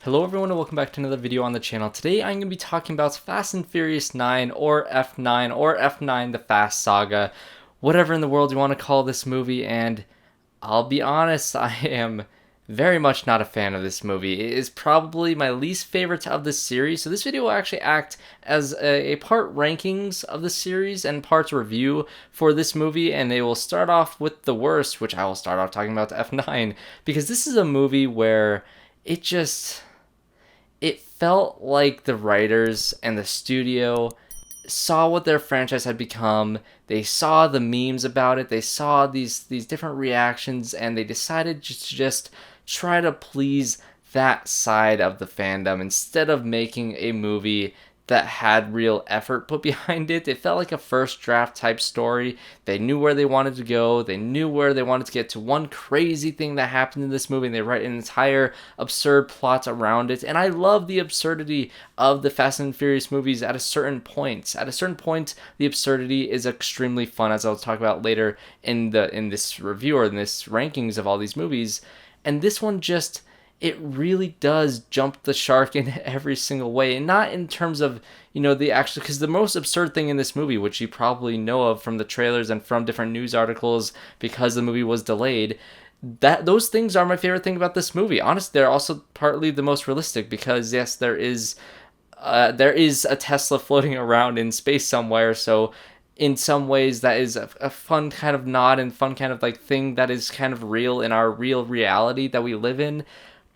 Hello everyone and welcome back to another video on the channel. Today I'm going to be talking about Fast and Furious 9 or F9 or F9 the Fast Saga, whatever in the world you want to call this movie, and I'll be honest, I am very much not a fan of this movie. It is probably my least favorite of the series, so this video will actually act as a part rankings of the series and parts review for this movie, and it will start off with the worst, which I will start off talking about F9, because this is a movie where it felt like the writers and the studio saw what their franchise had become. They saw the memes about it. They saw these different reactions, and they decided to just try to please that side of the fandom instead of making a movie that had real effort put behind it. It felt like a first draft type story. They knew where they wanted to go. They knew where they wanted to get to. One crazy thing that happened in this movie, and they write an entire absurd plot around it. And I love the absurdity of the Fast and Furious movies at a certain point. At a certain point, the absurdity is extremely fun, as I'll talk about later in this review or in this rankings of all these movies. And this one just, it really does jump the shark in every single way, and not in terms of, the actual, because the most absurd thing in this movie, which you probably know of from the trailers and from different news articles because the movie was delayed, that those things are my favorite thing about this movie. Honestly, they're also partly the most realistic, because yes, there is a Tesla floating around in space somewhere, so in some ways that is a fun kind of nod and fun kind of like thing that is kind of real in our real reality that we live in.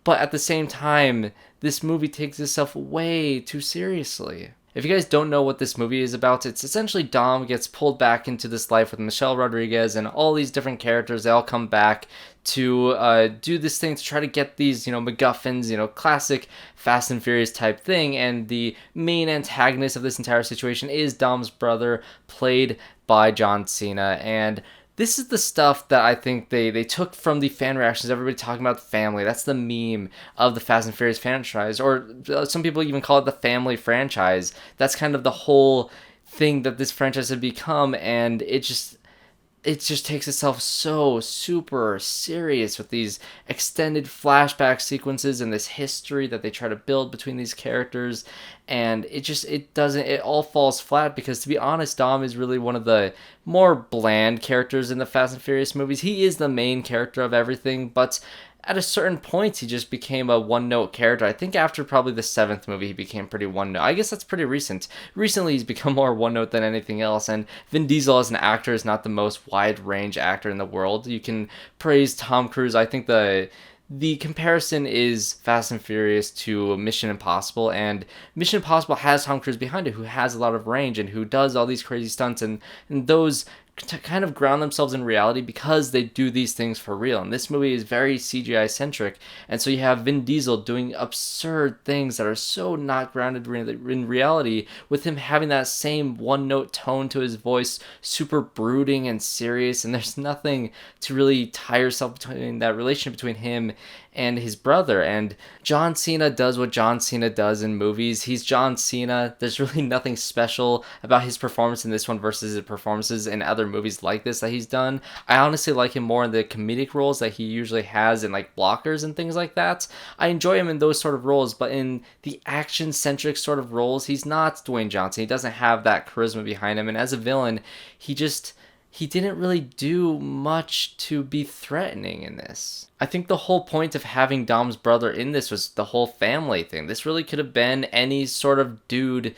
But at the same time, this movie takes itself way too seriously. If you guys don't know what this movie is about, it's essentially Dom gets pulled back into this life with Michelle Rodriguez and all these different characters. They all come back to do this thing to try to get these, MacGuffins, classic Fast and Furious type thing. And the main antagonist of this entire situation is Dom's brother, played by John Cena. And this is the stuff that I think they took from the fan reactions. Everybody talking about the family. That's the meme of the Fast and Furious franchise. Or some people even call it the family franchise. That's kind of the whole thing that this franchise had become. And it just takes itself so super serious with these extended flashback sequences and this history that they try to build between these characters. And it all falls flat, because to be honest, Dom is really one of the more bland characters in the Fast and Furious movies. He is the main character of everything, but at a certain point, he just became a one-note character. I think after probably the 7th movie, he became pretty one-note. I guess that's pretty recent. Recently, he's become more one-note than anything else, and Vin Diesel as an actor is not the most wide-range actor in the world. You can praise Tom Cruise. I think the comparison is Fast and Furious to Mission Impossible, and Mission Impossible has Tom Cruise behind it, who has a lot of range and who does all these crazy stunts, and those to kind of ground themselves in reality because they do these things for real. And this movie is very CGI centric, and so you have Vin Diesel doing absurd things that are so not grounded in reality, with him having that same one note tone to his voice, super brooding and serious, and there's nothing to really tie yourself between that relationship between him and his brother. And John Cena does what John Cena does in movies. He's John Cena. There's really nothing special about his performance in this one versus his performances in other movies like this that he's done. I honestly like him more in the comedic roles that he usually has in like blockers and things like that. I enjoy him in those sort of roles, but in the action-centric sort of roles, he's not Dwayne Johnson. He doesn't have that charisma behind him, and as a villain, he didn't really do much to be threatening in this. I think the whole point of having Dom's brother in this was the whole family thing. This really could have been any sort of dude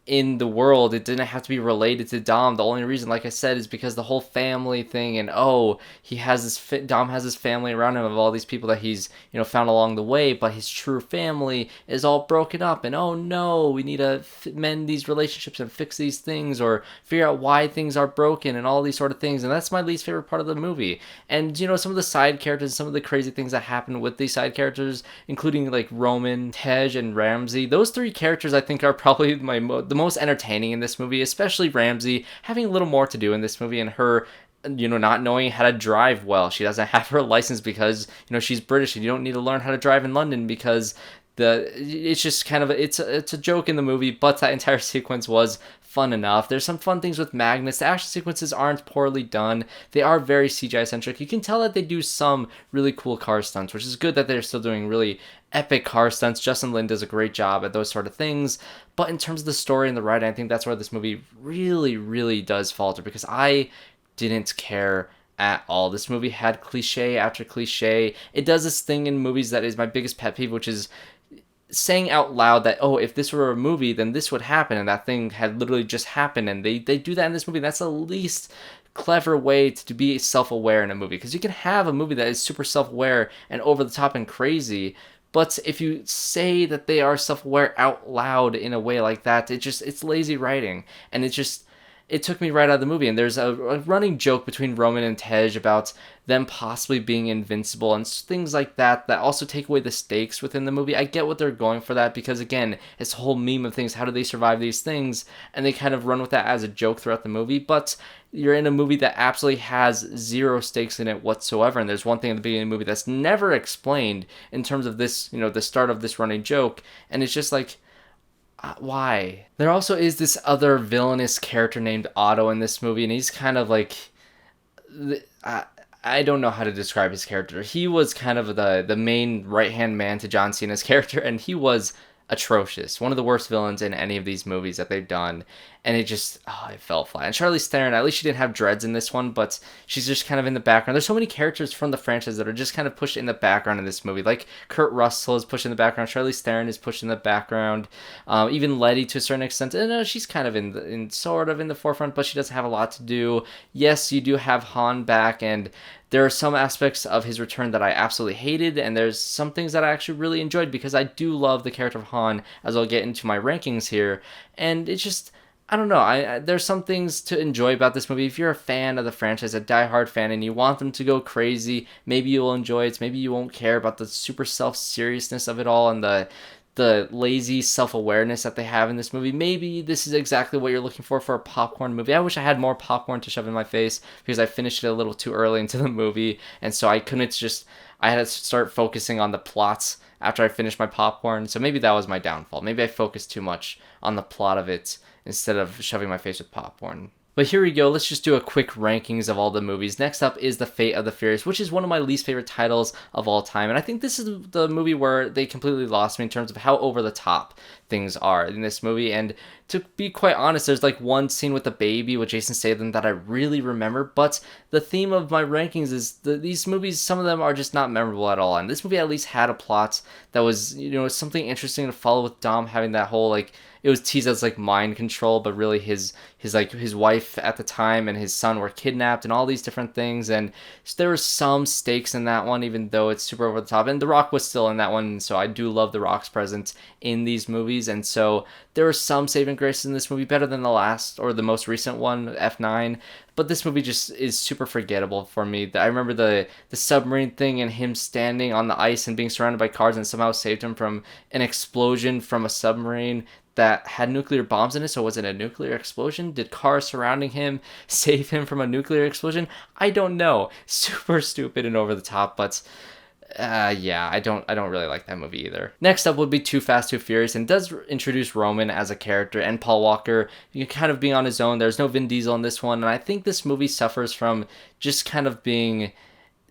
in the world. It didn't have to be related to Dom. The only reason, like I said, is because the whole family thing, and Dom has this family around him of all these people that he's found along the way, but his true family is all broken up, and oh no, we need to mend these relationships and fix these things, or figure out why things are broken and all these sort of things. And that's my least favorite part of the movie. And some of the side characters, some of the crazy things that happen with these side characters, including like Roman, Tej, and Ramsey. Those 3 characters I think are probably the most entertaining in this movie, especially Ramsey having a little more to do in this movie, and her not knowing how to drive well. She doesn't have her license because she's British, and you don't need to learn how to drive in London because it's just kind of it's a joke in the movie, but that entire sequence was fun enough. There's some fun things with Magnus. The action sequences aren't poorly done. They are very CGI centric. You can tell that they do some really cool car stunts, which is good that they're still doing really epic car stunts. Justin Lin does a great job at those sort of things. But in terms of the story and the writing, I think that's where this movie really, really does falter, because I didn't care at all. This movie had cliche after cliche. It does this thing in movies that is my biggest pet peeve, which is saying out loud that, oh, if this were a movie, then this would happen, and that thing had literally just happened, and they do that in this movie. That's the least clever way to be self-aware in a movie, because you can have a movie that is super self-aware and over the top and crazy, but if you say that they are self-aware out loud in a way like that, it's lazy writing, and it took me right out of the movie. And there's a running joke between Roman and Tej about them possibly being invincible and things like that also take away the stakes within the movie. I get what they're going for that, because again, it's a whole meme of things. How do they survive these things? And they kind of run with that as a joke throughout the movie. But you're in a movie that absolutely has zero stakes in it whatsoever. And there's one thing at the beginning of the movie that's never explained in terms of this, the start of this running joke. And it's just like, why? There also is this other villainous character named Otto in this movie, and he's kind of like, I don't know how to describe his character. He was kind of the main right-hand man to John Cena's character, and he was atrocious. One of the worst villains in any of these movies that they've done. And it fell flat. And Charlize Theron, at least she didn't have dreads in this one, but she's just kind of in the background. There's so many characters from the franchise that are just kind of pushed in the background in this movie. Like Kurt Russell is pushed in the background. Charlize Theron is pushed in the background. Even Letty, to a certain extent, she's kind of in the forefront, but she doesn't have a lot to do. Yes, you do have Han back, and there are some aspects of his return that I absolutely hated, and there's some things that I actually really enjoyed, because I do love the character of Han, as I'll get into my rankings here. And it's just, I don't know. There's some things to enjoy about this movie. If you're a fan of the franchise, a diehard fan, and you want them to go crazy, maybe you'll enjoy it. Maybe you won't care about the super self-seriousness of it all and the lazy self-awareness that they have in this movie. Maybe this is exactly what you're looking for a popcorn movie. I wish I had more popcorn to shove in my face, because I finished it a little too early into the movie, and so I had to start focusing on the plots after I finished my popcorn. So maybe that was my downfall. Maybe I focused too much on the plot of it instead of shoving my face with popcorn. But here we go. Let's just do a quick rankings of all the movies. Next up is The Fate of the Furious, which is one of my least favorite titles of all time. And I think this is the movie where they completely lost me in terms of how over the top things are in this movie. And to be quite honest, there's like one scene with the baby with Jason Statham that I really remember. But the theme of my rankings is these movies, some of them are just not memorable at all. And this movie at least had a plot that was, something interesting to follow, with Dom having that whole, it was teased as mind control, but really his wife at the time and his son were kidnapped and all these different things. And there were some stakes in that one, even though it's super over the top. And The Rock was still in that one, so I do love The Rock's presence in these movies. And so there were some saving graces in this movie, better than the last or the most recent one, F9. But this movie just is super forgettable for me. I remember the submarine thing and him standing on the ice and being surrounded by cars, and somehow saved him from an explosion from a submarine that had nuclear bombs in it. So was it a nuclear explosion? Did cars surrounding him save him from a nuclear explosion? I don't know. Super stupid and over the top, but I don't really like that movie either. Next up would be Too Fast, Too Furious, and does introduce Roman as a character and Paul Walker. You can kind of be on his own. There's no Vin Diesel in this one, and I think this movie suffers from just kind of being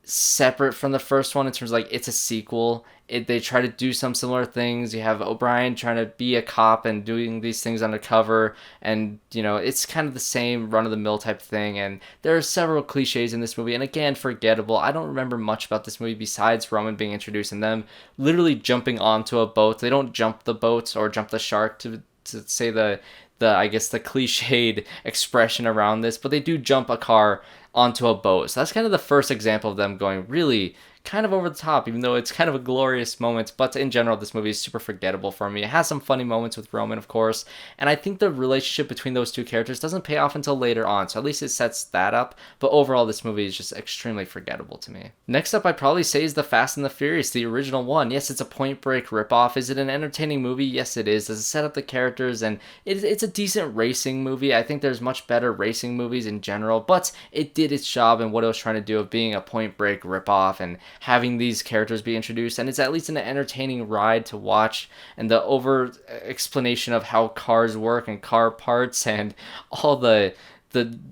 separate from the first one in terms of it's a sequel. They try to do some similar things. You have O'Brien trying to be a cop and doing these things undercover, and it's kind of the same run-of-the-mill type thing. And there are several cliches in this movie, and again, forgettable. I don't remember much about this movie besides Roman being introduced and them literally jumping onto a boat. They don't jump the boat or jump the shark to say the I guess the cliched expression around this, but they do jump a car onto a boat. So that's kind of the first example of them going really kind of over the top, even though it's kind of a glorious moment. But in general, this movie is super forgettable for me. It has some funny moments with Roman, of course, and I think the relationship between those two characters doesn't pay off until later on, so at least it sets that up. But overall, this movie is just extremely forgettable to me. Next up, I'd probably say is The Fast and the Furious, the original one. Yes, it's a Point Break ripoff. Is it an entertaining movie? Yes, it is. Does it set up the characters? And it's a decent racing movie. I think there's much better racing movies in general, but it did its job in what it was trying to do of being a Point Break ripoff and having these characters be introduced, and it's at least an entertaining ride to watch. And the over explanation of how cars work and car parts and all the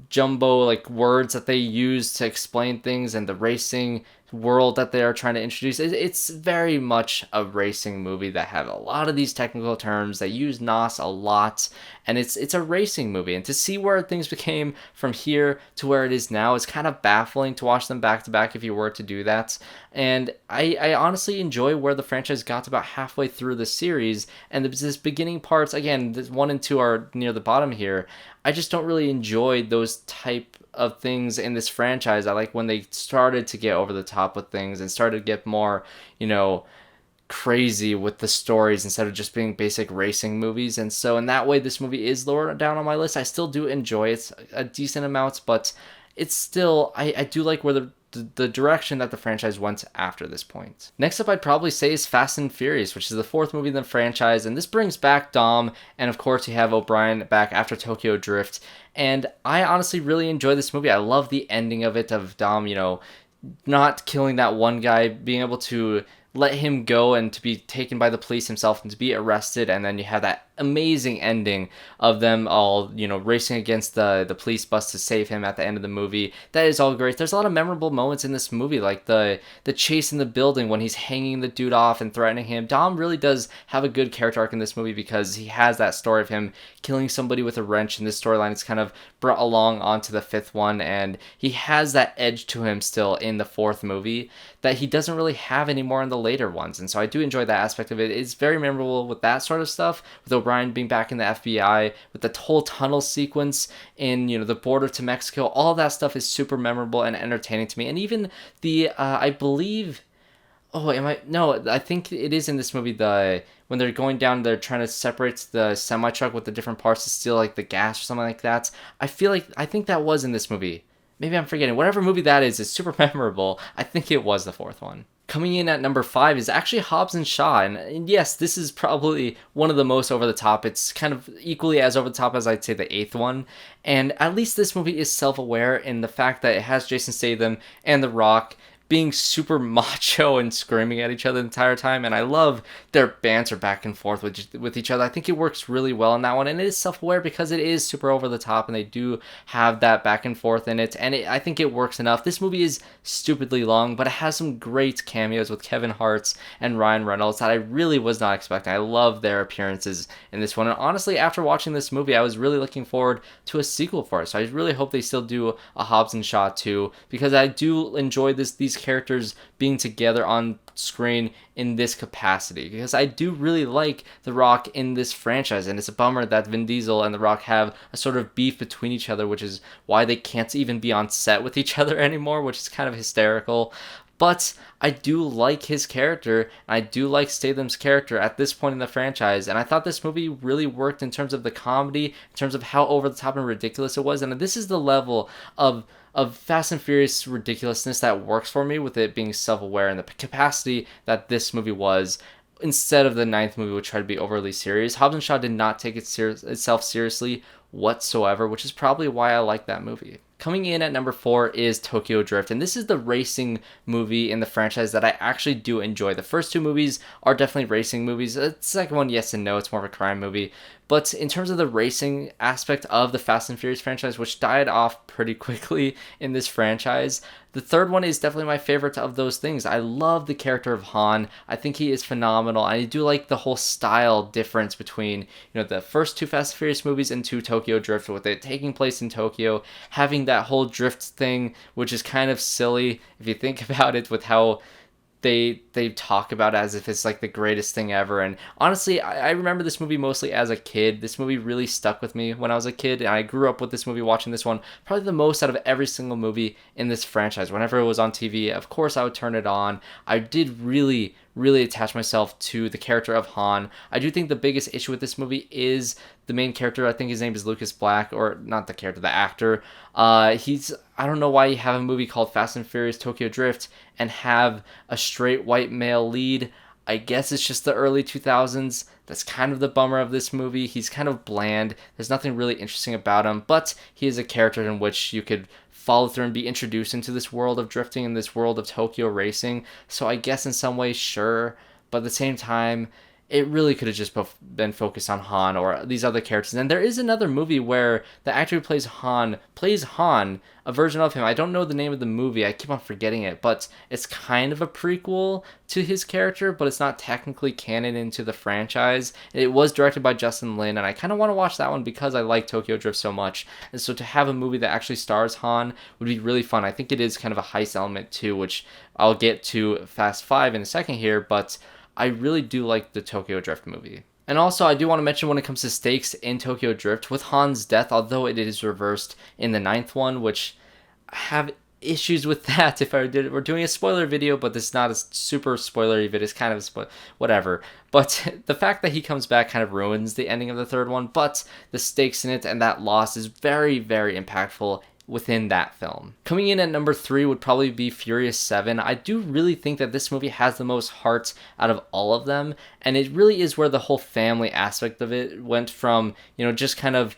jumbo like words that they use to explain things and the racing world that they are trying to introduce. It's very much a racing movie that have a lot of these technical terms. They use NOS a lot, and it's a racing movie. And to see where things became from here to where it is now is kind of baffling to watch them back to back if you were to do that. And I honestly enjoy where the franchise got to about halfway through the series, and this beginning parts, again, this 1 and 2 are near the bottom here. I just don't really enjoy those type of things in this franchise. I like when they started to get over the top with things and started to get more, crazy with the stories instead of just being basic racing movies. And so in that way, this movie is lower down on my list. I still do enjoy it a decent amount, but it's still, I do like where the direction that the franchise went after this point. Next up, I'd probably say is Fast and Furious, which is the 4th movie in the franchise, and this brings back Dom, and of course you have O'Brien back after Tokyo Drift, and I honestly really enjoy this movie. I love the ending of it, of Dom, not killing that one guy, being able to let him go and to be taken by the police himself and to be arrested, and then you have that amazing ending of them all, racing against the police bus to save him at the end of the movie. That is all great. There's a lot of memorable moments in this movie, like the chase in the building when he's hanging the dude off and threatening him. Dom really does have a good character arc in this movie because he has that story of him killing somebody with a wrench, and this storyline is kind of brought along onto the 5th one, and he has that edge to him still in the 4th movie that he doesn't really have anymore in the later ones. And so I do enjoy that aspect of it. It's very memorable with that sort of stuff, with O'Brien being back in the FBI, with the whole tunnel sequence in, the border to Mexico. All that stuff is super memorable and entertaining to me. And even the, I believe, I think it is in this movie, when they're going down, they're trying to separate the semi-truck with the different parts to steal, like, the gas or something like that. I think that was in this movie. Maybe I'm forgetting. Whatever movie that is super memorable. I think it was the 4th one. Coming in at number 5 is actually Hobbs and Shaw. And yes, this is probably one of the most over the top. It's kind of equally as over the top as I'd say the 8th one. And at least this movie is self-aware in the fact that it has Jason Statham and The Rock being super macho and screaming at each other the entire time, and I love their banter back and forth with each other. I think it works really well in that one, and it is self-aware because it is super over the top, and they do have that back and forth in it, and I think it works enough. This movie is stupidly long, but it has some great cameos with Kevin Hart and Ryan Reynolds that I really was not expecting. I love their appearances in this one, and honestly, after watching this movie, I was really looking forward to a sequel for it, so I really hope they still do a Hobbs and Shaw 2, because I do enjoy these characters being together on screen in this capacity, because I do really like The Rock in this franchise, and it's a bummer that Vin Diesel and The Rock have a sort of beef between each other, which is why they can't even be on set with each other anymore, which is kind of hysterical. But I do like his character, and I do like Statham's character at this point in the franchise, and I thought this movie really worked in terms of the comedy, in terms of how over the top and ridiculous it was, and this is the level of Fast and Furious ridiculousness that works for me, with it being self-aware and the capacity that this movie was, instead of the 9th movie, which tried to be overly serious. Hobbs and Shaw did not take itself seriously whatsoever, which is probably why I like that movie. Coming in at number 4 is Tokyo Drift, and this is the racing movie in the franchise that I actually do enjoy. The first 2 movies are definitely racing movies. The second one, yes and no, it's more of a crime movie. But in terms of the racing aspect of the Fast and Furious franchise, which died off pretty quickly in this franchise, the third one is definitely my favorite of those things. I love the character of Han. I think he is phenomenal. I do like the whole style difference between, the first 2 Fast and Furious movies and 2 Tokyo Drift, with it taking place in Tokyo, having that whole drift thing, which is kind of silly if you think about it, with how they talk about it as if it's like the greatest thing ever. And honestly, I remember this movie mostly as a kid. This movie really stuck with me when I was a kid, and I grew up with this movie, watching this one probably the most out of every single movie in this franchise. Whenever it was on TV, of course I would turn it on. I did really attach myself to the character of Han. I do think the biggest issue with this movie is the main character. I think his name is Lucas Black, or not the character, the actor. I don't know why you have a movie called Fast and Furious Tokyo Drift and have a straight white male lead. I guess it's just the early 2000s. That's kind of the bummer of this movie. He's kind of bland. There's nothing really interesting about him, but he is a character in which you could follow through and be introduced into this world of drifting and this world of Tokyo racing. So I guess in some ways, sure, but at the same time, it really could have just been focused on Han or these other characters. And there is another movie where the actor who plays Han, a version of him. I don't know the name of the movie. I keep on forgetting it, but it's kind of a prequel to his character, but it's not technically canon into the franchise. It was directed by Justin Lin, and I kind of want to watch that one because I like Tokyo Drift so much. And so to have a movie that actually stars Han would be really fun. I think it is kind of a heist element too, which I'll get to Fast 5 in a second here, but I really do like the Tokyo Drift movie. And also, I do want to mention when it comes to stakes in Tokyo Drift, with Han's death, although it is reversed in the ninth one, which I have issues with that if we're doing a spoiler video, but this is not a super spoilery video, it's kind of whatever. But the fact that he comes back kind of ruins the ending of the third one, but the stakes in it and that loss is very, very impactful within that film. Coming in at number 3 would probably be Furious 7. I do really think that this movie has the most heart out of all of them, and it really is where the whole family aspect of it went from, just kind of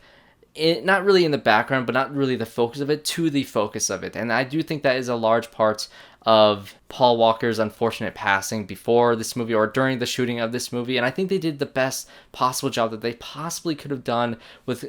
not really in the background, but not really the focus of it, to the focus of it. And I do think that is a large part of Paul Walker's unfortunate passing before this movie or during the shooting of this movie. And I think they did the best possible job that they possibly could have done with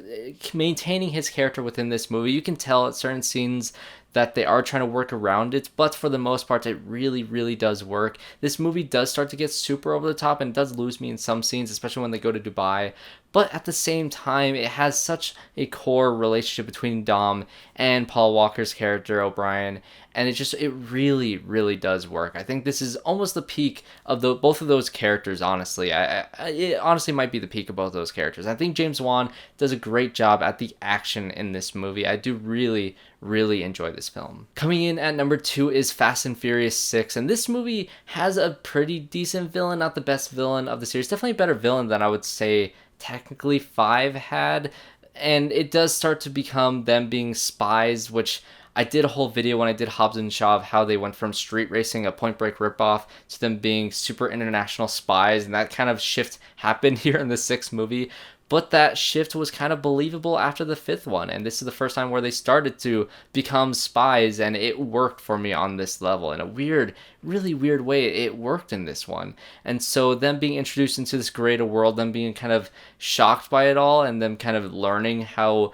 maintaining his character within this movie. You can tell at certain scenes that they are trying to work around it, but for the most part, it really, really does work. This movie does start to get super over the top and does lose me in some scenes, especially when they go to Dubai. But at the same time, it has such a core relationship between Dom and Paul Walker's character, O'Brien, and it really, really does work. I think this is almost the peak of both of those characters, honestly. It honestly might be the peak of both of those characters. I think James Wan does a great job at the action in this movie. I do really, really enjoy this film. Coming in at number 2 is Fast and Furious 6, and this movie has a pretty decent villain, not the best villain of the series, definitely a better villain than I would say technically 5 had, and it does start to become them being spies, which I did a whole video when I did Hobbs and Shaw of how they went from street racing, a Point Break ripoff, to them being super international spies, and that kind of shift happened here in the 6th movie. But that shift was kind of believable after the 5th one, and this is the first time where they started to become spies, and it worked for me on this level. In a weird, really weird way, it worked in this one. And so them being introduced into this greater world, them being kind of shocked by it all, and them kind of learning how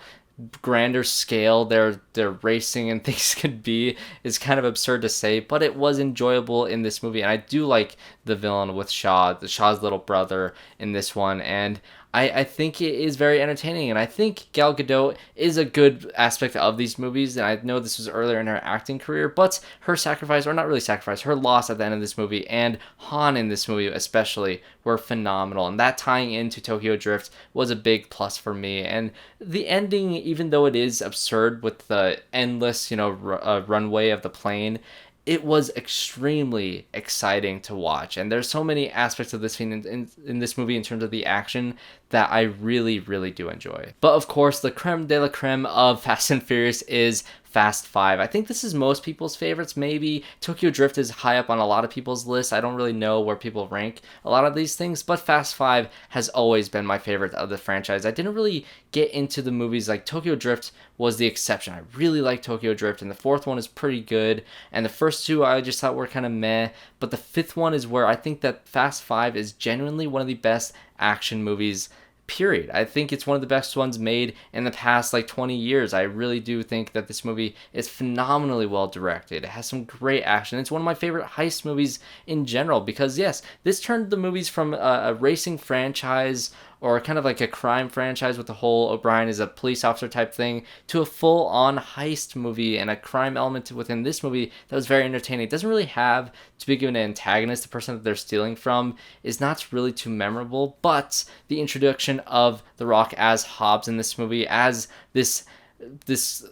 grander scale their racing and things could be is kind of absurd to say, but it was enjoyable in this movie. And I do like the villain with Shaw's little brother in this one, and I think it is very entertaining, and I think Gal Gadot is a good aspect of these movies, and I know this was earlier in her acting career, but her sacrifice, or not really sacrifice, her loss at the end of this movie, and Han in this movie especially, were phenomenal, and that tying into Tokyo Drift was a big plus for me. And the ending, even though it is absurd with the endless, runway of the plane, it was extremely exciting to watch, and there's so many aspects of this scene in this movie in terms of the action that I really, really do enjoy. But of course, the creme de la creme of Fast and Furious is Fast 5. I think this is most people's favorites, maybe. Tokyo Drift is high up on a lot of people's lists. I don't really know where people rank a lot of these things, but Fast 5 has always been my favorite of the franchise. I didn't really get into the movies, like Tokyo Drift was the exception. I really like Tokyo Drift, and the 4th one is pretty good, and the first 2 I just thought were kind of meh, but the 5th one is where I think that Fast 5 is genuinely one of the best action movies, period. I think it's one of the best ones made in the past 20 years. I really do think that this movie is phenomenally well directed. It has some great action. It's one of my favorite heist movies in general because, yes, this turned the movies from a racing franchise or kind of like a crime franchise with the whole O'Brien is a police officer type thing to a full-on heist movie and a crime element within this movie that was very entertaining. It doesn't really have too big of an antagonist. The person that they're stealing from is not really too memorable, but the introduction of The Rock as Hobbs in this movie, as this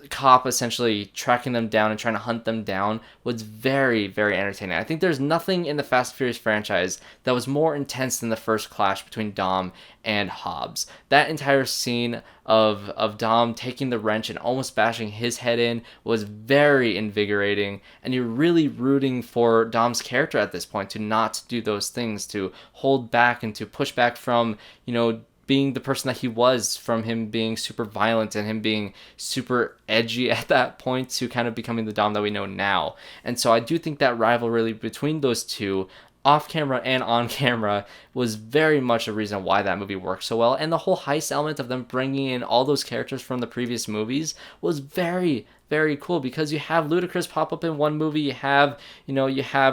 cop essentially tracking them down and trying to hunt them down, was very, very entertaining. I think there's nothing in the Fast and Furious franchise that was more intense than the first clash between Dom and Hobbs. That entire scene of Dom taking the wrench and almost bashing his head in was very invigorating, and you're really rooting for Dom's character at this point to not do those things, to hold back and to push back from, being the person that he was, from him being super violent and him being super edgy at that point to kind of becoming the Dom that we know now. And so I do think that rivalry between those two, off camera and on camera, was very much a reason why that movie worked so well. And the whole heist element of them bringing in all those characters from the previous movies was very, very cool, because you have Ludacris pop up in one movie, you have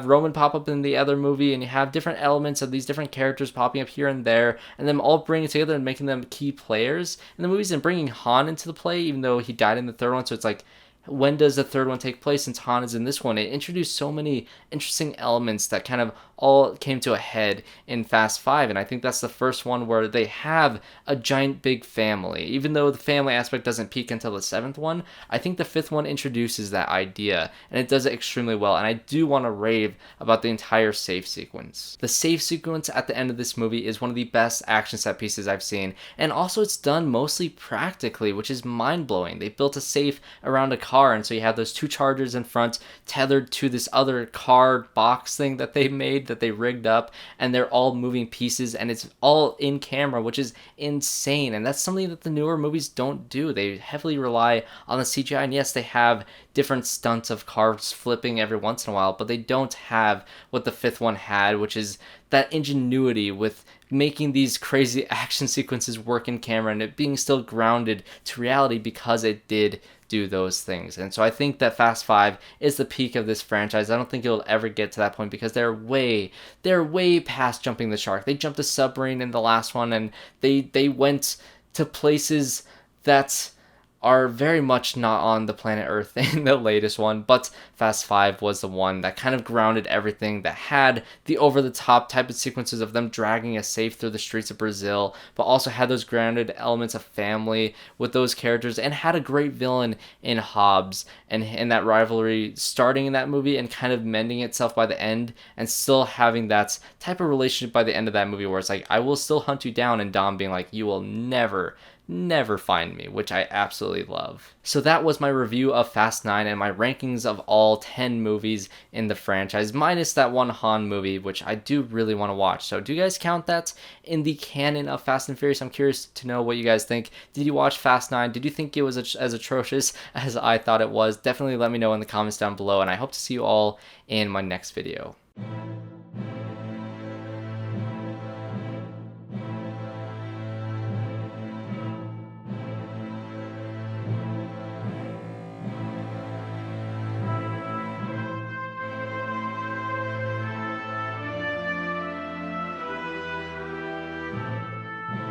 Roman pop up in the other movie, and you have different elements of these different characters popping up here and there, and them all bringing together and making them key players in the movies, and bringing Han into the play, even though he died in the third one. So it's like, when does the third one take place, since Han is in this one? It introduced so many interesting elements that kind of all came to a head in Fast 5, and I think that's the first one where they have a giant big family. Even though the family aspect doesn't peak until the seventh one, I think the fifth one introduces that idea, and it does it extremely well, and I do want to rave about the entire safe sequence. The safe sequence at the end of this movie is one of the best action set pieces I've seen, and also it's done mostly practically, which is mind-blowing. They built a safe around a car, and so you have those two chargers in front tethered to this other car box thing that they made, that they rigged up, and they're all moving pieces, and it's all in camera, which is insane. And that's something that the newer movies don't do. They heavily rely on the CGI, and yes, they have different stunts of cars flipping every once in a while, but they don't have what the fifth one had, which is that ingenuity with making these crazy action sequences work in camera and it being still grounded to reality, because it did do those things. And so I think that Fast 5 is the peak of this franchise. I don't think it'll ever get to that point, because they're way past jumping the shark. They jumped a submarine in the last one, and they went to places that are very much not on the planet Earth in the latest one, but Fast 5 was the one that kind of grounded everything, that had the over-the-top type of sequences of them dragging a safe through the streets of Brazil, but also had those grounded elements of family with those characters, and had a great villain in Hobbs, and that rivalry starting in that movie and kind of mending itself by the end, and still having that type of relationship by the end of that movie where it's like, I will still hunt you down, and Dom being like, you will never find me, which I absolutely love. So that was my review of Fast 9 and my rankings of all 10 movies in the franchise, minus that one Han movie, which I do really want to watch. So do you guys count that in the canon of Fast and Furious? I'm curious to know what you guys think. Did you watch Fast 9? Did you think it was as atrocious as I thought it was? Definitely let me know in the comments down below, and I hope to see you all in my next video.